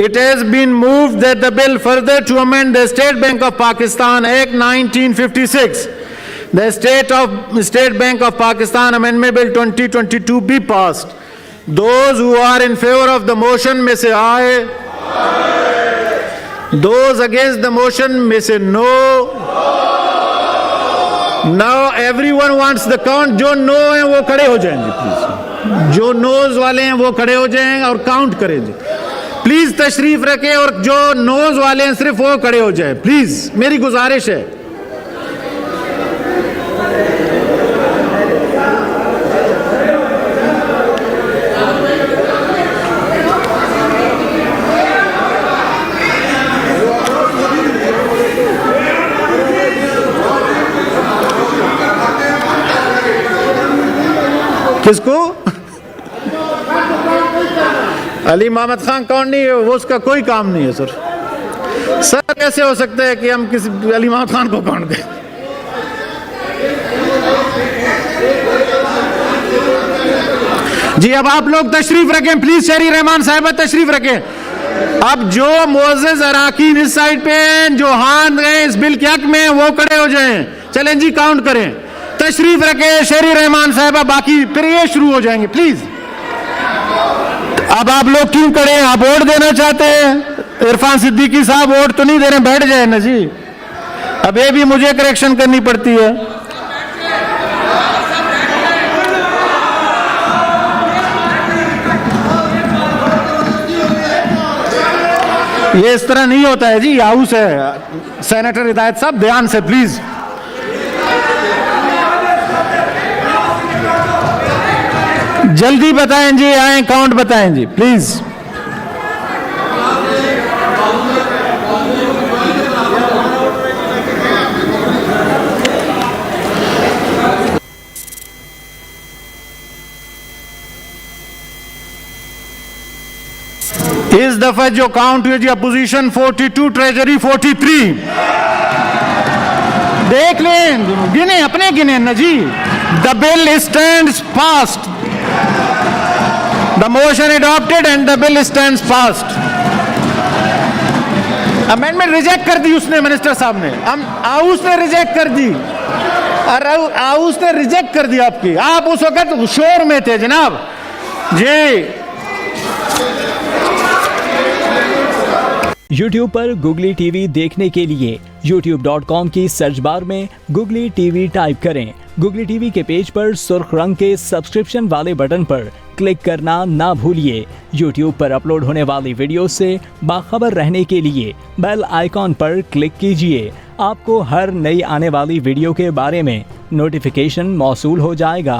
It has been moved that the bill further to amend the State Bank of Pakistan Act 1956, the State Bank of Pakistan Amendment Bill 2022 be passed. Those who are in favor of the motion may say aye. Those against the motion may say no. Now everyone wants the count. जो no हैं वो खड़े हो जाएंगे please. जो knows वाले हैं वो खड़े हो जाएंगे और काउंट करेंगे. प्लीज तशरीफ रखें और जो नोज वाले हैं सिर्फ वो खड़े हो जाए प्लीज. मेरी गुजारिश है. किसको? अली मोहम्मद खान कौन नहीं है वो, उसका कोई काम नहीं है सर. सर कैसे हो सकता है कि हम किसी अली मोहम्मद खान को काउंट दें? जी अब आप लोग तशरीफ रखें प्लीज. शहरी रहमान साहिबा तशरीफ रखें. अब जो मोअज़्ज़िज़ अराकीन इस साइड पे हैं जो हाथ गए इस बिल के हक में वो खड़े हो जाएं. चलें जी काउंट करें. तशरीफ रखें शहरी रहमान साहिबा. बाकी फिर ये शुरू हो जाएंगे प्लीज. अब आप लोग क्यों खड़े हैं? आप वोट देना चाहते हैं? इरफान सिद्दीकी साहब वोट तो नहीं दे रहे, बैठ जाए ना जी. अब ये भी मुझे करेक्शन करनी पड़ती है. ये इस तरह नहीं होता है जी. हाउस है. सेनेटर हिदायत साहब ध्यान से प्लीज. जल्दी बताएं जी. आए काउंट बताएं जी प्लीज. इस दफा जो काउंट हुई जी अपोजिशन 42, ट्रेजरी 43. देख लें, गिने अपने गिने ना जी. The bill stands passed. The motion adopted and the bill stands passed. Amendment reject कर दी उसने, मिनिस्टर साहब ने. हम हाउस ने रिजेक्ट कर दी. हाउस ने रिजेक्ट कर दी आपकी. आप उस वक्त शोर में थे जनाब जी. YouTube पर गुगली टीवी देखने के लिए youtube.com की सर्च बार में गुगली टीवी टाइप करें. गुगली टीवी के पेज पर सुर्ख रंग के सब्सक्रिप्शन वाले बटन पर क्लिक करना ना भूलिए. YouTube पर अपलोड होने वाली वीडियो से बाखबर रहने के लिए बेल आइकॉन पर क्लिक कीजिए. आपको हर नई आने वाली वीडियो के बारे में नोटिफिकेशन मौसूल हो जाएगा.